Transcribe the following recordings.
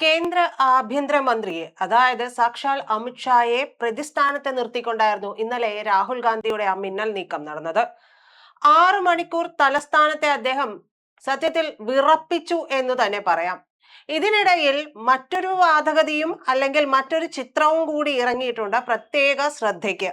കേന്ദ്ര ആഭ്യന്തരമന്ത്രിയെ അതായത് സാക്ഷാൽ അമിത്ഷായെ പ്രതിസ്ഥാനത്ത് നിർത്തിക്കൊണ്ടായിരുന്നു ഇന്നലെ രാഹുൽ ഗാന്ധിയുടെ ആ മിന്നൽ നീക്കം നടന്നത്. 6 മണിക്കൂർ തലസ്ഥാനത്തെ അദ്ദേഹം സത്യത്തിൽ വിറപ്പിച്ചു എന്ന് തന്നെ പറയാം. ഇതിനിടയിൽ മറ്റൊരു വാദഗതിയും അല്ലെങ്കിൽ മറ്റൊരു ചിത്രവും കൂടി ഇറങ്ങിയിട്ടുണ്ട് പ്രത്യേക ശ്രദ്ധയ്ക്ക്.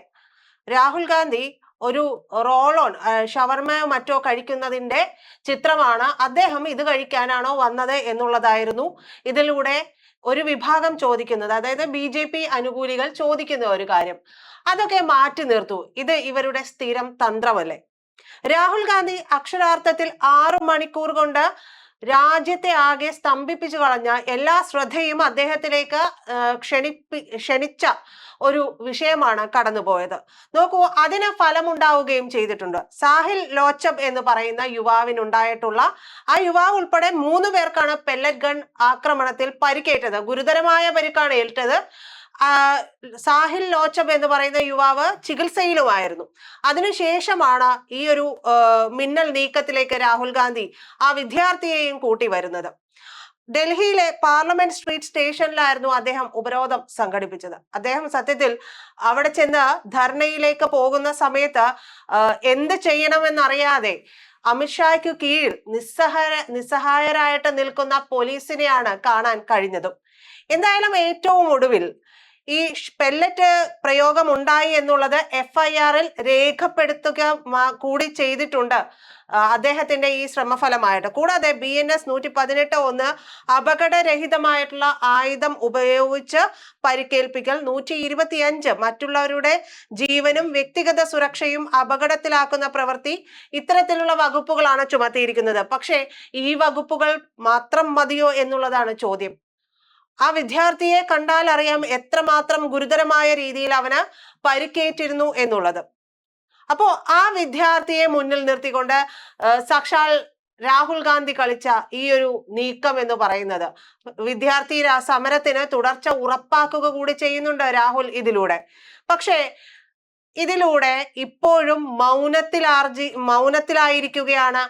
രാഹുൽ ഗാന്ധി ഒരു റോൾ ഓൺ ഷവർമയോ മറ്റോ കഴിക്കുന്നതിന്റെ ചിത്രമാണ്. അദ്ദേഹം ഇത് കഴിക്കാനാണോ വന്നത് എന്നുള്ളതായിരുന്നു ഇതിലൂടെ ഒരു വിഭാഗം ചോദിക്കുന്നത്. അതായത് BJP അനുകൂലികൾ ചോദിക്കുന്ന ഒരു കാര്യം. അതൊക്കെ മാറ്റി നിർത്തു. ഇത് ഇവരുടെ സ്ഥിരം തന്ത്രമല്ലേ? രാഹുൽ ഗാന്ധി അക്ഷരാർത്ഥത്തിൽ 6 മണിക്കൂർ കൊണ്ട് രാജ്യത്തെ ആകെ സ്തംഭിപ്പിച്ചു കളഞ്ഞ എല്ലാ ശ്രദ്ധയും അദ്ദേഹത്തിലേക്ക് ക്ഷണിച്ച ഒരു വിഷയമാണ് കടന്നുപോയത്. നോക്കൂ, അതിന് ഫലമുണ്ടാവുകയും ചെയ്തിട്ടുണ്ട്. സാഹിൽ ലോച്ചബ് എന്ന് പറയുന്ന യുവാവിനുണ്ടായിട്ടുള്ള ആ യുവാവ് ഉൾപ്പെടെ 3 പേർക്കാണ് പെല്ലറ്റ് ഗൺ ആക്രമണത്തിൽ പരിക്കേറ്റത്. ഗുരുതരമായ പരിക്കാണ് ഏറ്റത്. സാഹിൽ ലോച്ചബ് എന്ന് പറയുന്ന യുവാവ് ചികിത്സയിലുമായിരുന്നു. അതിനുശേഷമാണ് ഈ ഒരു മിന്നൽ നീക്കത്തിലേക്ക് രാഹുൽ ഗാന്ധി ആ വിദ്യാർത്ഥിയെയും കൂട്ടി വരുന്നത്. ഡൽഹിയിലെ പാർലമെന്റ് സ്ട്രീറ്റ് സ്റ്റേഷനിലായിരുന്നു അദ്ദേഹം ഉപരോധം സംഘടിപ്പിച്ചത്. അദ്ദേഹം സത്യത്തിൽ അവിടെ ചെന്ന് ധർണയിലേക്ക് പോകുന്ന സമയത്ത് എന്ത് ചെയ്യണമെന്നറിയാതെ അമിത്ഷായ്ക്ക് കീഴിൽ നിസ്സഹായരായിട്ട് നിൽക്കുന്ന പോലീസിനെയാണ് കാണാൻ കഴിഞ്ഞതും. എന്തായാലും ഏറ്റവും ഒടുവിൽ ഈ പെല്ലറ്റ് പ്രയോഗം ഉണ്ടായി എന്നുള്ളത് FIR-ൽ രേഖപ്പെടുത്തുക കൂടി ചെയ്തിട്ടുണ്ട് അദ്ദേഹത്തിന്റെ ഈ ശ്രമഫലമായിട്ട്. കൂടാതെ BNS 118(1) അപകടരഹിതമായിട്ടുള്ള ആയുധം ഉപയോഗിച്ച് പരിക്കേൽപ്പിക്കൽ, 125 മറ്റുള്ളവരുടെ ജീവനും വ്യക്തിഗത സുരക്ഷയും അപകടത്തിലാക്കുന്ന പ്രവൃത്തി, ഇത്തരത്തിലുള്ള വകുപ്പുകളാണ് ചുമത്തിയിരിക്കുന്നത്. പക്ഷേ ഈ വകുപ്പുകൾ മാത്രം മതിയോ എന്നുള്ളതാണ് ചോദ്യം. ആ വിദ്യാർത്ഥിയെ കണ്ടാൽ അറിയാം എത്രമാത്രം ഗുരുതരമായ രീതിയിൽ അവന് പരിക്കേറ്റിരുന്നു എന്നുള്ളത്. അപ്പോ ആ വിദ്യാർത്ഥിയെ മുന്നിൽ നിർത്തിക്കൊണ്ട് സാക്ഷാൽ രാഹുൽ ഗാന്ധി കളിച്ച ഈ ഒരു നീക്കം എന്ന് പറയുന്നത് വിദ്യാർത്ഥി സമരത്തിന് തുടർച്ച ഉറപ്പാക്കുക കൂടി ചെയ്യുന്നുണ്ട് രാഹുൽ ഇതിലൂടെ. പക്ഷേ ഇതിലൂടെ ഇപ്പോഴും മൗനത്തിലായിരിക്കുകയാണ്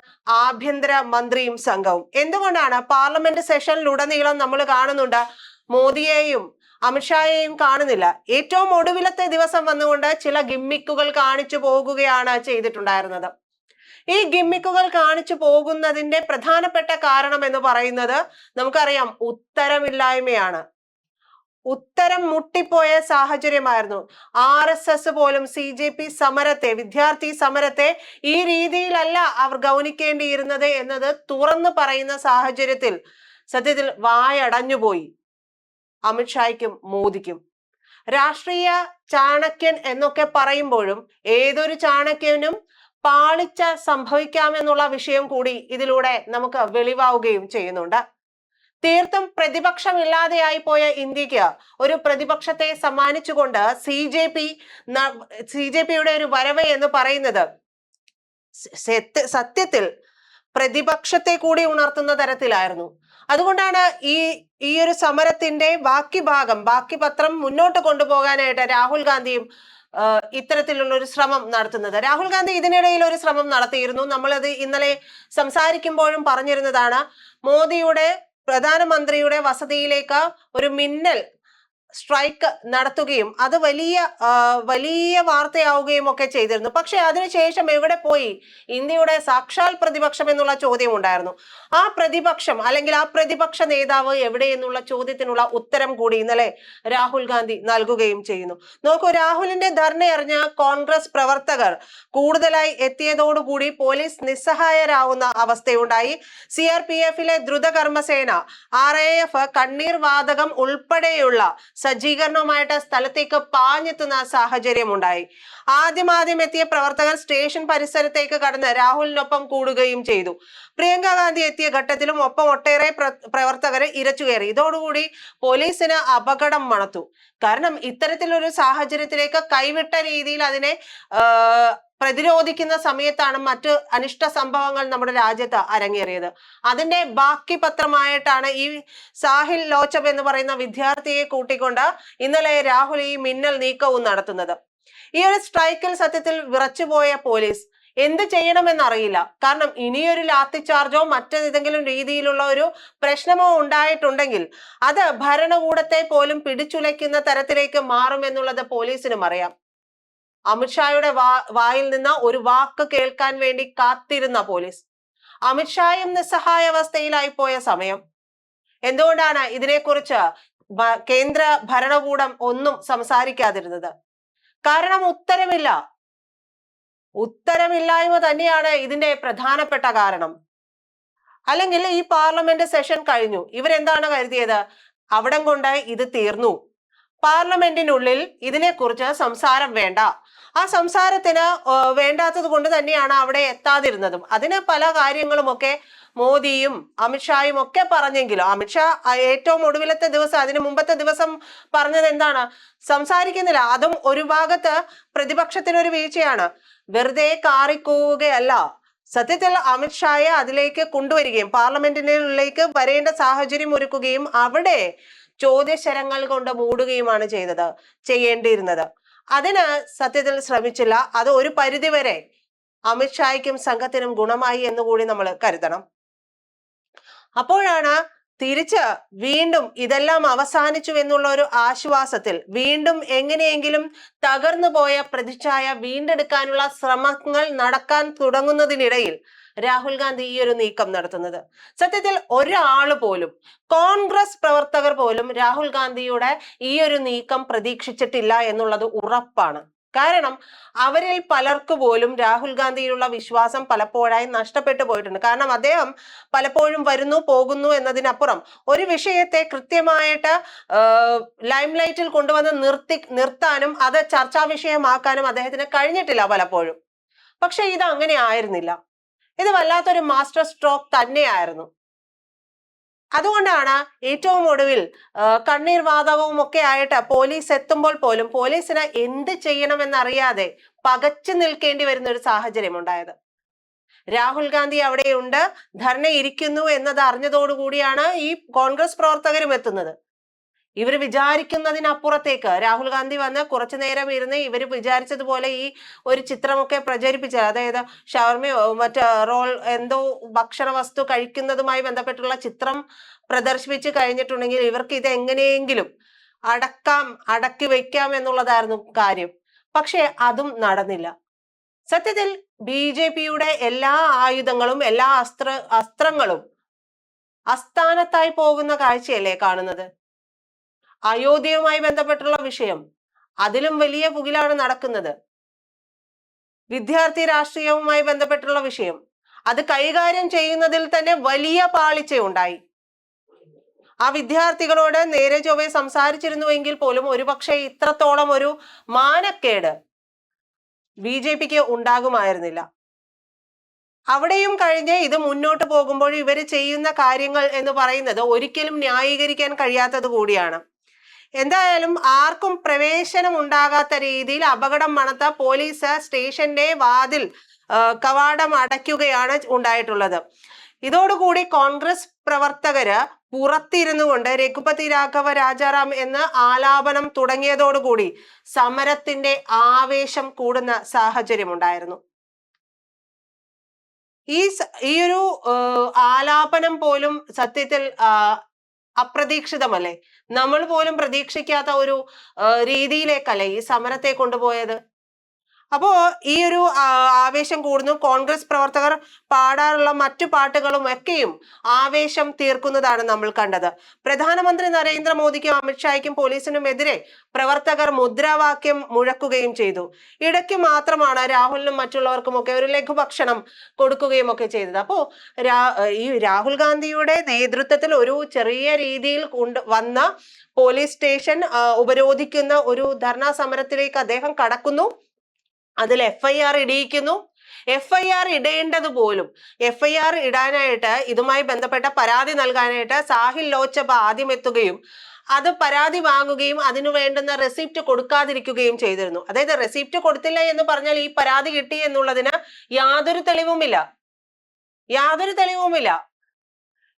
ആഭ്യന്തര മന്ത്രിയും സംഘവും. എന്തുകൊണ്ടാണ്? പാർലമെന്റ് സെഷനിലുടനീളം നമ്മൾ കാണുന്നുണ്ട് മോദിയെയും അമിത്ഷായെയും കാണുന്നില്ല. ഏറ്റവും ഒടുവിലത്തെ ദിവസം വന്നുകൊണ്ട് ചില ഗിമ്മിക്കുകൾ കാണിച്ചു പോകുകയാണ് ചെയ്തിട്ടുണ്ടായിരുന്നത്. ഈ ഗിമ്മിക്കുകൾ കാണിച്ചു പോകുന്നതിന്റെ പ്രധാനപ്പെട്ട കാരണം എന്ന് പറയുന്നത് നമുക്കറിയാം, ഉത്തരമില്ലായ്മയാണ്. ഉത്തരം മുട്ടിപ്പോയ സാഹചര്യമായിരുന്നു. RSS പോലും CJP സമരത്തെ, വിദ്യാർത്ഥി സമരത്തെ ഈ രീതിയിലല്ല അവർ ഗൗനിക്കേണ്ടിയിരുന്നത് എന്നത് തുറന്നു പറയുന്ന സാഹചര്യത്തിൽ സത്യത്തിൽ വായടഞ്ഞുപോയി അമിത്ഷായ്ക്കും മോദിക്കും. രാഷ്ട്രീയ ചാണക്യൻ എന്നൊക്കെ പറയുമ്പോഴും ഏതൊരു ചാണക്യനും പാളിച്ച സംഭവിക്കാമെന്നുള്ള വിഷയം കൂടി ഇതിലൂടെ നമുക്ക് വെളിവാവുകയും ചെയ്യുന്നുണ്ട്. തീർത്തും പ്രതിപക്ഷമില്ലാതെയായി പോയ ഇന്ത്യക്ക് ഒരു പ്രതിപക്ഷത്തെ സമ്മാനിച്ചുകൊണ്ട് CJPയുടെ ഒരു വരവ് എന്ന് പറയുന്നത് സത്യത്തിൽ പ്രതിപക്ഷത്തെ കൂടി ഉണർത്തുന്ന തരത്തിലായിരുന്നു. അതുകൊണ്ടാണ് ഈ ഒരു സമരത്തിന്റെ ബാക്കി പത്രം മുന്നോട്ട് കൊണ്ടുപോകാനായിട്ട് രാഹുൽ ഗാന്ധിയും ഇത്തരത്തിലുള്ള ഒരു ശ്രമം നടത്തുന്നത്. രാഹുൽ ഗാന്ധി ഇതിനിടയിൽ ഒരു ശ്രമം നടത്തിയിരുന്നു. നമ്മളത് ഇന്നലെ സംസാരിക്കുമ്പോഴും പറഞ്ഞിരുന്നതാണ്. മോദിയുടെ പ്രധാനമന്ത്രിയുടെ വസതിയിലേക്ക് ഒരു മിന്നൽ സ്ട്രൈക്ക് നടത്തുകയും അത് വലിയ വാർത്തയാവുകയും ഒക്കെ ചെയ്തിരുന്നു. പക്ഷെ അതിനുശേഷം എവിടെ പോയി ഇന്ത്യയുടെ സാക്ഷാൽ പ്രതിപക്ഷം എന്നുള്ള ചോദ്യം ഉണ്ടായിരുന്നു. ആ പ്രതിപക്ഷം അല്ലെങ്കിൽ ആ പ്രതിപക്ഷ നേതാവ് എവിടെ എന്നുള്ള ചോദ്യത്തിനുള്ള ഉത്തരം കൂടി ഇന്നലെ രാഹുൽ ഗാന്ധി നൽകുകയും ചെയ്യുന്നു. നോക്കൂ, രാഹുലിന്റെ ധർണ അറിഞ്ഞ കോൺഗ്രസ് പ്രവർത്തകർ കൂടുതലായി എത്തിയതോടുകൂടി പോലീസ് നിസ്സഹായരാവുന്ന അവസ്ഥയുണ്ടായി. CRPF-ലെ ദ്രുതകർമ്മസേന, RAF കണ്ണീർ വാതകം ഉൾപ്പെടെയുള്ള സജ്ജീകരണവുമായിട്ട് സ്ഥലത്തേക്ക് പാഞ്ഞെത്തുന്ന സാഹചര്യം ഉണ്ടായി. ആദ്യം എത്തിയ പ്രവർത്തകർ സ്റ്റേഷൻ പരിസരത്തേക്ക് കടന്ന് രാഹുലിനൊപ്പം കൂടുകയും ചെയ്തു. പ്രിയങ്ക ഗാന്ധി എത്തിയ ഘട്ടത്തിലും ഒപ്പം ഒട്ടേറെ പ്രവർത്തകരെ ഇരച്ചുകയറി. ഇതോടുകൂടി പോലീസിന് അപകടം മണത്തു. കാരണം ഇത്തരത്തിലൊരു സാഹചര്യത്തിലേക്ക് കൈവിട്ട രീതിയിൽ അതിനെ പ്രതിരോധിക്കുന്ന സമയത്താണ് മറ്റ് അനിഷ്ട സംഭവങ്ങൾ നമ്മുടെ രാജ്യത്ത് അരങ്ങേറിയത്. അതിന്റെ ബാക്കി പത്രമായിട്ടാണ് ഈ സാഹിൽ ലോച്ചബ് എന്ന് പറയുന്ന വിദ്യാർത്ഥിയെ കൂട്ടിക്കൊണ്ട് ഇന്നലെ രാഹുൽ ഈ മിന്നൽ നീക്കവും നടത്തുന്നത്. ഈ ഒരു സ്ട്രൈക്കിൽ സത്യത്തിൽ വിറച്ചുപോയ പോലീസ് എന്ത് ചെയ്യണമെന്നറിയില്ല. കാരണം ഇനിയൊരു ലാത്തി ചാർജോ മറ്റേതെങ്കിലും രീതിയിലുള്ള ഒരു പ്രശ്നമോ ഉണ്ടായിട്ടുണ്ടെങ്കിൽ അത് ഭരണകൂടത്തെ പോലും പിടിച്ചുലയ്ക്കുന്ന തരത്തിലേക്ക് മാറുമെന്നുള്ളത് പോലീസിനും അറിയാം. അമിത്ഷായുടെ വായിൽ നിന്ന് ഒരു വാക്ക് കേൾക്കാൻ വേണ്ടി കാത്തിരുന്ന പോലീസ്, അമിത്ഷായും നിസ്സഹായ അവസ്ഥയിലായി പോയ സമയം. എന്തുകൊണ്ടാണ് ഇതിനെക്കുറിച്ച് കേന്ദ്ര ഭരണകൂടം ഒന്നും സംസാരിക്കാതിരുന്നത്? കാരണം ഉത്തരമില്ലായ്മ തന്നെയാണ് ഇതിന്റെ പ്രധാനപ്പെട്ട കാരണം. അല്ലെങ്കിൽ ഈ പാർലമെന്റ് സെഷൻ കഴിഞ്ഞു, ഇവരെന്താണ് കരുതിയത്? അവിടം കൊണ്ട് ഇത് തീർന്നു, പാർലമെന്റിനുള്ളിൽ ഇതിനെക്കുറിച്ച് സംസാരം വേണ്ട. ആ സംസാരത്തിന് വേണ്ടാത്തത് കൊണ്ട് തന്നെയാണ് അവിടെ എത്താതിരുന്നതും. അതിന് പല കാര്യങ്ങളുമൊക്കെ മോദിയും അമിത്ഷായും ഒക്കെ പറഞ്ഞെങ്കിലും അമിത്ഷാ ഏറ്റവും ഒടുവിലത്തെ ദിവസം, അതിന് മുമ്പത്തെ ദിവസം പറഞ്ഞത് എന്താണ്? സംസാരിക്കുന്നില്ല. അതും ഒരു ഭാഗത്ത് പ്രതിപക്ഷത്തിനൊരു വീഴ്ചയാണ്. വെറുതെ കാറിക്കൂവുകയല്ല, സത്യത്തിൽ അമിത്ഷായെ അതിലേക്ക് കൊണ്ടുവരികയും പാർലമെന്റിനുള്ളിലേക്ക് വരേണ്ട സാഹചര്യം ഒരുക്കുകയും അവിടെ ചോദ്യശരങ്ങൾ കൊണ്ട് മൂടുകയുമാണ് ചെയ്യേണ്ടിയിരുന്നത്. അതിന് സത്യത്തിൽ ശ്രമിച്ചില്ല. അത് ഒരു പരിധിവരെ അമിത്ഷായ്ക്കും സംഘത്തിനും ഗുണമായി എന്നുകൂടി നമ്മൾ കരുതണം. അപ്പോഴാണ് തിരിച്ച് വീണ്ടും ഇതെല്ലാം അവസാനിച്ചു എന്നുള്ള ഒരു ആശ്വാസത്തിൽ വീണ്ടും എങ്ങനെയെങ്കിലും തകർന്നു പോയ പ്രതിച്ഛായ വീണ്ടെടുക്കാനുള്ള ശ്രമങ്ങൾ നടക്കാൻ തുടങ്ങുന്നതിനിടയിൽ രാഹുൽ ഗാന്ധി ഈ ഒരു നീക്കം നടത്തുന്നത്. സത്യത്തിൽ ഒരാള് പോലും, കോൺഗ്രസ് പ്രവർത്തകർ പോലും രാഹുൽ ഗാന്ധിയുടെ ഈ ഒരു നീക്കം പ്രതീക്ഷിച്ചിട്ടില്ല എന്നുള്ളത് ഉറപ്പാണ്. കാരണം അവരിൽ പലർക്കു പോലും രാഹുൽ ഗാന്ധിയിലുള്ള വിശ്വാസം പലപ്പോഴായി നഷ്ടപ്പെട്ടു പോയിട്ടുണ്ട്. കാരണം അദ്ദേഹം പലപ്പോഴും വരുന്നു പോകുന്നു എന്നതിനപ്പുറം ഒരു വിഷയത്തെ കൃത്യമായിട്ട് ലൈം ലൈറ്റിൽ കൊണ്ടുവന്ന് നിർത്താനും അത് ചർച്ചാ വിഷയമാക്കാനും അദ്ദേഹത്തിന് കഴിഞ്ഞിട്ടില്ല പലപ്പോഴും. പക്ഷെ ഇത് അങ്ങനെ ആയിരുന്നില്ല. ഇത് വല്ലാത്തൊരു മാസ്റ്റർ സ്ട്രോക്ക് തന്നെയായിരുന്നു. അതുകൊണ്ടാണ് ഏറ്റവും ഒടുവിൽ കണ്ണീർ വാതകവും ഒക്കെ ആയിട്ട് പോലീസ് എത്തുമ്പോൾ പോലും പോലീസിന് എന്ത് ചെയ്യണമെന്നറിയാതെ പകച്ചു നിൽക്കേണ്ടി വരുന്ന ഒരു സാഹചര്യം ഉണ്ടായത്. രാഹുൽ ഗാന്ധി അവിടെയുണ്ട്, ധർണ ഇരിക്കുന്നു എന്നത് അറിഞ്ഞതോടുകൂടിയാണ് ഈ കോൺഗ്രസ് പ്രവർത്തകരും എത്തുന്നത്. ഇവർ വിചാരിക്കുന്നതിനപ്പുറത്തേക്ക് രാഹുൽ ഗാന്ധി വന്ന് കുറച്ചു നേരം ഇരുന്ന് ഇവർ വിചാരിച്ചതുപോലെ ഈ ഒരു ചിത്രമൊക്കെ പ്രചരിപ്പിച്ചത്, അതായത് ഷവർമയോ മറ്റ് റോൾ എന്തോ ഭക്ഷണ വസ്തു കഴിക്കുന്നതുമായി ബന്ധപ്പെട്ടുള്ള ചിത്രം പ്രദർശിപ്പിച്ച് കഴിഞ്ഞിട്ടുണ്ടെങ്കിൽ ഇവർക്ക് ഇത് എങ്ങനെയെങ്കിലും അടക്കി വെക്കാം എന്നുള്ളതായിരുന്നു കാര്യം. പക്ഷെ അതും നടന്നില്ല. സത്യത്തിൽ BJPയുടെ എല്ലാ ആയുധങ്ങളും എല്ലാ അസ്ത്രങ്ങളും അസ്ഥാനത്തായി പോകുന്ന കാഴ്ചയല്ലേ കാണുന്നത്. അയോധ്യയുമായി ബന്ധപ്പെട്ടുള്ള വിഷയം, അതിലും വലിയ പുകിലാണ് നടക്കുന്നത്. വിദ്യാർത്ഥി രാഷ്ട്രീയവുമായി ബന്ധപ്പെട്ടുള്ള വിഷയം, അത് കൈകാര്യം ചെയ്യുന്നതിൽ തന്നെ വലിയ പാളിച്ചയുണ്ടായി. ആ വിദ്യാർത്ഥികളോട് നേരെ ചൊവ്വെ സംസാരിച്ചിരുന്നുവെങ്കിൽ പോലും ഒരുപക്ഷെ ഇത്രത്തോളം ഒരു മാനക്കേട് BJPക്ക് ഉണ്ടാകുമായിരുന്നില്ല. അവിടെയും കഴിഞ്ഞ് ഇത് മുന്നോട്ട് പോകുമ്പോൾ ഇവര് ചെയ്യുന്ന കാര്യങ്ങൾ എന്ന് പറയുന്നത് ഒരിക്കലും ന്യായീകരിക്കാൻ കഴിയാത്തത് കൂടിയാണ്. എന്തായാലും ആർക്കും പ്രവേശനം ഉണ്ടാകാത്ത രീതിയിൽ അപകടം മണത്ത പോലീസ് സ്റ്റേഷന്റെ വാതിൽ കവാടം അടയ്ക്കുകയാണ് ഉണ്ടായിട്ടുള്ളത്. ഇതോടുകൂടി കോൺഗ്രസ് പ്രവർത്തകര് പുറത്തിരുന്നു കൊണ്ട് രഘുപതി രാഘവ രാജാറാം എന്ന ആലാപനം തുടങ്ങിയതോടുകൂടി സമരത്തിന്റെ ആവേശം കൂടുന്ന സാഹചര്യം ഉണ്ടായിരുന്നു. ഈ ഒരു ആലാപനം പോലും സത്യത്തിൽ അപ്രതീക്ഷിതമല്ലേ? നമ്മൾ പോലും പ്രതീക്ഷിക്കാത്ത ഒരു രീതിയിലേക്കല്ലേ ഈ സമരത്തെ കൊണ്ടുപോയത്? അപ്പോ ഈ ഒരു ആവേശം കൂടുന്നു. കോൺഗ്രസ് പ്രവർത്തകർ പാടാറുള്ള മറ്റു പാട്ടുകളും ഒക്കെയും ആവേശം തീർക്കുന്നതാണ് നമ്മൾ കണ്ടത്. പ്രധാനമന്ത്രി നരേന്ദ്രമോദിക്കും അമിത്ഷായ്ക്കും പോലീസിനുമെതിരെ പ്രവർത്തകർ മുദ്രാവാക്യം മുഴക്കുകയും ചെയ്തു. ഇടയ്ക്ക് മാത്രമാണ് രാഹുലിനും മറ്റുള്ളവർക്കും ഒക്കെ ഒരു ലഘുഭക്ഷണം കൊടുക്കുകയും ഒക്കെ ചെയ്തത്. അപ്പോ ഈ രാഹുൽ ഗാന്ധിയുടെ നേതൃത്വത്തിൽ ഒരു ചെറിയ രീതിയിൽ വന്ന പോലീസ് സ്റ്റേഷൻ ഉപരോധിക്കുന്ന ഒരു ധർണാ സമരത്തിലേക്ക് അദ്ദേഹം കടക്കുന്നു. അതിൽ FIR ഇടിയിക്കുന്നു. FIR ഇടേണ്ടത് പോലും, FIR ഇടാനായിട്ട് ഇതുമായി ബന്ധപ്പെട്ട പരാതി നൽകാനായിട്ട് സാഹിൽ ലോച്ചബ ആദ്യം എത്തുകയും അത് പരാതി വാങ്ങുകയും അതിനു വേണ്ടുന്ന റെസിപ്റ്റ് കൊടുക്കാതിരിക്കുകയും ചെയ്തിരുന്നു. അതായത് റെസിപ്റ്റ് കൊടുത്തില്ല എന്ന് പറഞ്ഞാൽ ഈ പരാതി കിട്ടി എന്നുള്ളതിന് യാതൊരു തെളിവുമില്ല.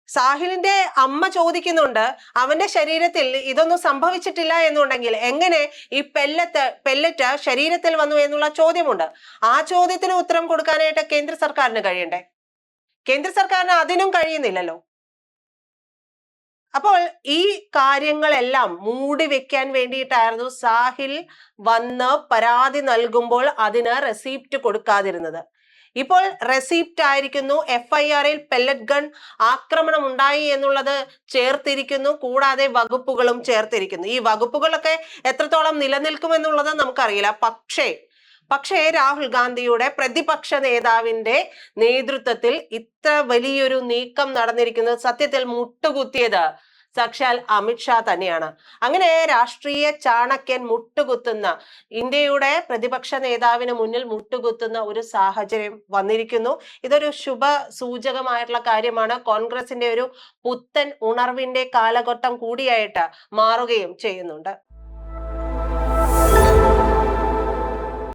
സാഹിലിന്റെ അമ്മ ചോദിക്കുന്നുണ്ട്, അവന്റെ ശരീരത്തിൽ ഇതൊന്നും സംഭവിച്ചിട്ടില്ല എന്നുണ്ടെങ്കിൽ എങ്ങനെ ഈ പെല്ലറ്റ് ശരീരത്തിൽ വന്നു എന്നുള്ള ചോദ്യമുണ്ട്. ആ ചോദ്യത്തിന് ഉത്തരം കൊടുക്കാനായിട്ട് കേന്ദ്ര സർക്കാരിന് കഴിയണ്ടേ? കേന്ദ്ര സർക്കാരിന് അതിനും കഴിയുന്നില്ലല്ലോ. അപ്പോൾ ഈ കാര്യങ്ങളെല്ലാം മൂടി വെക്കാൻ വേണ്ടിയിട്ടായിരുന്നു സാഹിൽ വന്ന് പരാതി നൽകുമ്പോൾ അതിന് റെസിപ്റ്റ് കൊടുക്കാതിരുന്നത്. ഇപ്പോൾ റെസിപ്റ്റ് ആയിരിക്കുന്നു, FIR-ൽ പെല്ലറ്റ് ഗൺ ആക്രമണം ഉണ്ടായി എന്നുള്ളത് ചേർത്തിരിക്കുന്നു, കൂടാതെ വകുപ്പുകളും ചേർത്തിരിക്കുന്നു. ഈ വകുപ്പുകളൊക്കെ എത്രത്തോളം നിലനിൽക്കുമെന്നുള്ളത് നമുക്കറിയില്ല. പക്ഷേ രാഹുൽ ഗാന്ധിയുടെ പ്രതിപക്ഷ നേതാവിന്റെ നേതൃത്വത്തിൽ ഇത്ര വലിയൊരു നീക്കം നടന്നിരിക്കുന്നത് സത്യത്തിൽ മുട്ടുകുത്തിയത് സാക്ഷാൽ അമിത്ഷാ തന്നെയാണ്. അങ്ങനെ രാഷ്ട്രീയ ചാണക്യൻ മുട്ടുകുത്തുന്ന, ഇന്ത്യയുടെ പ്രതിപക്ഷ നേതാവിന് മുന്നിൽ മുട്ടുകുത്തുന്ന ഒരു സാഹചര്യം വന്നിരിക്കുന്നു. ഇതൊരു ശുഭ സൂചകമായിട്ടുള്ള കാര്യമാണ്. കോൺഗ്രസിന്റെ ഒരു പുത്തൻ ഉണർവിന്റെ കാലഘട്ടം കൂടിയായിട്ട് മാറുകയും ചെയ്യുന്നുണ്ട്.